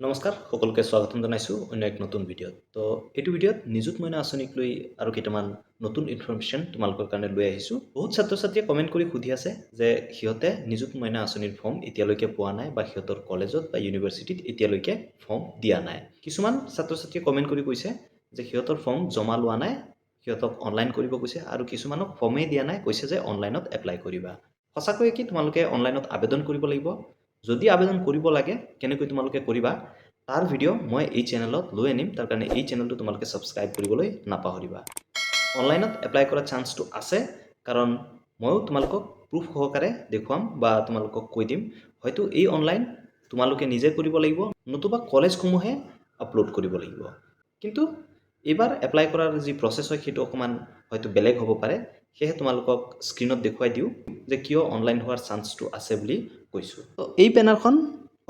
নমস্কাৰ সকলোকে স্বাগতম জনাইছোঁ অন্য এক নতুন ভিডিঅ'ত তো এইটো ভিডিঅ'ত নিযুত মইনা আঁচনিক লৈ আৰু কেইটামান নতুন ইনফৰমেশ্যন তোমালোকৰ কাৰণে লৈ আহিছোঁ বহুত ছাত্ৰ ছাত্ৰীয়ে কমেণ্ট কৰি সুধি আছে যে সিহঁতে নিযুত মইনা আঁচনিৰ ফৰ্ম এতিয়ালৈকে পোৱা নাই বা সিহঁতৰ কলেজত বা ইউনিভাৰ্চিটিত এতিয়ালৈকে ফৰ্ম দিয়া নাই কিছুমান ছাত্ৰ ছাত্ৰীয়ে কমেণ্ট কৰি কৈছে যে সিহঁতৰ ফৰ্ম জমা লোৱা নাই সিহঁতক অনলাইন কৰিব কৈছে আৰু কিছুমানক ফৰ্মেই দিয়া নাই কৈছে যে অনলাইনত এপ্লাই কৰিবা সঁচাকৈ কি তোমালোকে অনলাইনত আবেদন কৰিব লাগিব যদি আবেদন কৰিব লাগে কেনেকৈ তোমালোকে কৰিবা তাৰ ভিডিঅ' মই এই চেনেলত লৈ আনিম তাৰ কাৰণে এই চেনেলটো তোমালোকে ছাবস্ক্ৰাইব কৰিবলৈ নাপাহৰিবা অনলাইনত এপ্লাই কৰা চান্সটো আছে কাৰণ ময়ো তোমালোকক প্ৰুফ সহকাৰে দেখুৱাম বা তোমালোকক কৈ দিম হয়তো এই অনলাইন তোমালোকে নিজে কৰিব লাগিব নতুবা কলেজসমূহে আপলোড কৰিব লাগিব কিন্তু এইবাৰ এপ্লাই কৰাৰ যি প্ৰচেছ হয় সেইটো অকণমান হয়তো বেলেগ হ'ব পাৰে সেয়েহে তোমালোকক স্ক্ৰীণত দেখুৱাই দিওঁ যে কিয় অনলাইন হোৱাৰ চান্সটো আছে বুলি কৈছোঁ তো এই বেনাৰখন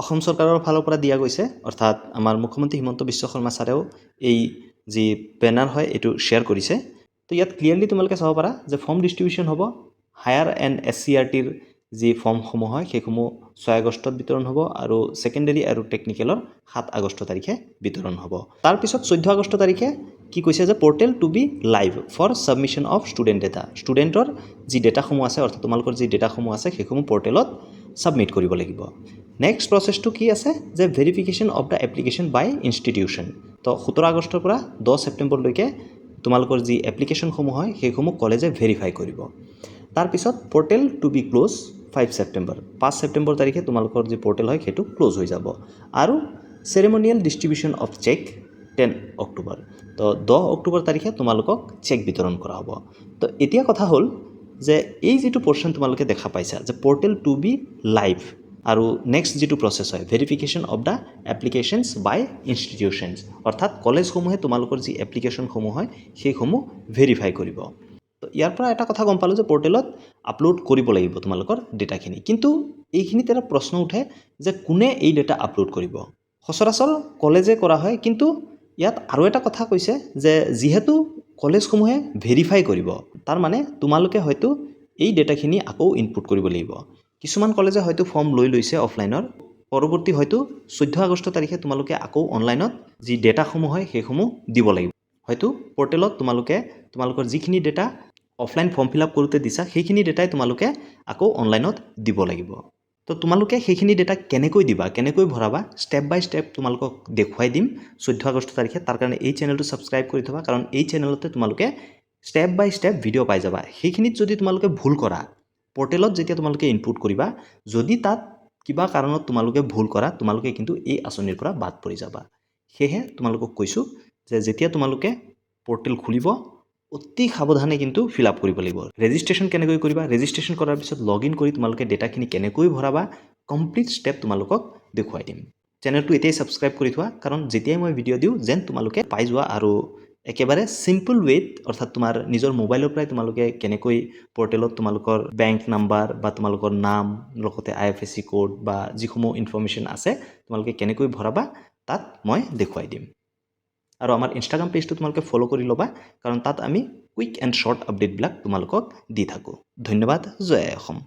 অসম চৰকাৰৰ ফালৰ পৰা দিয়া গৈছে অৰ্থাৎ আমাৰ মুখ্যমন্ত্ৰী হিমন্ত বিশ্ব শৰ্মা ছাৰেও এই যি বেনাৰ হয় এইটো শ্বেয়াৰ কৰিছে তো ইয়াত ক্লিয়াৰলি তোমালোকে চাব পাৰা যে ফৰ্ম ডিষ্ট্ৰিবিউশ্যন হ'ব হায়াৰ এণ্ড SCRTৰ যি ফৰ্মসমূহ হয় সেইসমূহ 6 আগষ্টত বিতৰণ হ'ব আৰু ছেকেণ্ডেৰী আৰু টেকনিকেলৰ 7 আগষ্ট তাৰিখে বিতৰণ হ'ব তাৰপিছত 14 আগষ্ট তাৰিখে কি কৈছে যে portal to be live for submission of student data ষ্টুডেণ্টৰ যি ডেটাসমূহ আছে অৰ্থাৎ তোমালোকৰ যি ডেটাসমূহ আছে সেইসমূহ পৰ্টেলত ছাবমিট কৰিব লাগিব নেক্সট প্ৰচেছটো কি আছে যে verification of the application by institution to 17 আগষ্টৰ পৰা 10 ছেপ্টেম্বৰলৈকে তোমালোকৰ যি এপ্লিকেশ্যনসমূহ হয় সেইসমূহ কলেজে ভেৰিফাই কৰিব তাৰপিছত portal to be close 5 September 5 September তাৰিখে তোমালোকৰ যি পৰ্টেল হয় সেইটো ক্লোজ হৈ যাব আৰু চেৰেমনিয়েল ডিষ্ট্ৰিবিউশ্যন অফ চেক 10 অক্টোবৰ তো 10 অক্টোবৰ তাৰিখে তোমালোকক চেক বিতৰণ কৰা হ'ব তো এতিয়া কথা হ'ল যে এই যিটো পৰ্চন তোমালোকে দেখা পাইছা যে পৰ্টেল টু বি লাইভ আৰু নেক্সট যিটো প্ৰচেছ হয় verification of the applications by institutions অৰ্থাৎ কলেজসমূহে তোমালোকৰ যি এপ্লিকেশ্যনসমূহ হয় সেইসমূহ ভেৰিফাই কৰিব তো ইয়াৰ পৰা এটা কথা গম পালোঁ যে পৰ্টেলত আপলোড কৰিব লাগিব তোমালোকৰ ডেটাখিনি কিন্তু এইখিনিত এটা প্ৰশ্ন উঠে যে কোনে এই ডেটা আপলোড কৰিব সচৰাচৰ কলেজে কৰা হয় কিন্তু ইয়াত আৰু এটা কথা কৈছে যে যিহেতু কলেজসমূহে ভেৰিফাই কৰিব তাৰ মানে তোমালোকে হয়তো এই ডেটাখিনি আকৌ ইনপুট কৰিব লাগিব কিছুমান কলেজে হয়তো ফৰ্ম লৈ লৈছে অফলাইনৰ পৰৱৰ্তী হয়তো 14 আগষ্ট তাৰিখে তোমালোকে আকৌ অনলাইনত যি ডেটাসমূহ হয় সেইসমূহ দিব লাগিব হয়তো পৰ্টেলত তোমালোকৰ যিখিনি data offline form fill up কৰোঁতে দিছা সেইখিনি ডেটাই তোমালোকে আকৌ অনলাইনত দিব লাগিব তো তোমালোকে সেইখিনি ডেটা কেনেকৈ দিবা কেনেকৈ ভৰাবা ষ্টেপ বাই ষ্টেপ তোমালোকক দেখুৱাই দিম 14 আগষ্ট তাৰিখে তাৰ কাৰণে এই চেনেলটো ছাবস্ক্ৰাইব কৰি থবা কাৰণ এই চেনেলতে তোমালোকে ষ্টেপ বাই ষ্টেপ ভিডিঅ' পাই যাবা সেইখিনিত যদি তোমালোকে ভুল কৰা পৰ্টেলত যেতিয়া তোমালোকে ইনপুট কৰিবা যদি তাত কিবা কাৰণত তোমালোকে ভুল কৰা তোমালোকে কিন্তু এই আঁচনিৰ পৰা বাদ পৰি যাবা সেয়েহে তোমালোকক কৈছোঁ যে যেতিয়া তোমালোকে পৰ্টেল খুলিব অতি সাৱধানে কিন্তু ফিল আপ কৰিব লাগিব ৰেজিষ্ট্ৰেশ্যন কেনেকৈ কৰিবা ৰেজিষ্ট্ৰেশ্যন কৰাৰ পিছত লগ ইন কৰি তোমালোকে ডেটাখিনি কেনেকৈ ভৰাবা কমপ্লিট ষ্টেপ তোমালোকক দেখুৱাই দিম চেনেলটো এতিয়াই ছাবস্ক্ৰাইব কৰি থোৱা কাৰণ যেতিয়াই মই ভিডিঅ' দিওঁ যেন তোমালোকে পাই যোৱা আৰু একেবাৰে চিম্পল ৱেত অৰ্থাৎ তোমাৰ নিজৰ মোবাইলৰ পৰাই তোমালোকে কেনেকৈ পৰ্টেলত তোমালোকৰ বেংক নাম্বাৰ বা তোমালোকৰ নাম লগতে IFSC কোড বা যিসমূহ ইনফৰমেশ্যন আছে তোমালোকে কেনেকৈ ভৰাবা তাত মই দেখুৱাই দিম আৰু আমাৰ ইনষ্টাগ্ৰাম পেজটো তোমালোকে ফ'ল' কৰি ল'বা কাৰণ তাত আমি কুইক এণ্ড শ্বৰ্ট আপডেটবিলাক তোমালোকক দি থাকোঁ ধন্যবাদ জয় অসম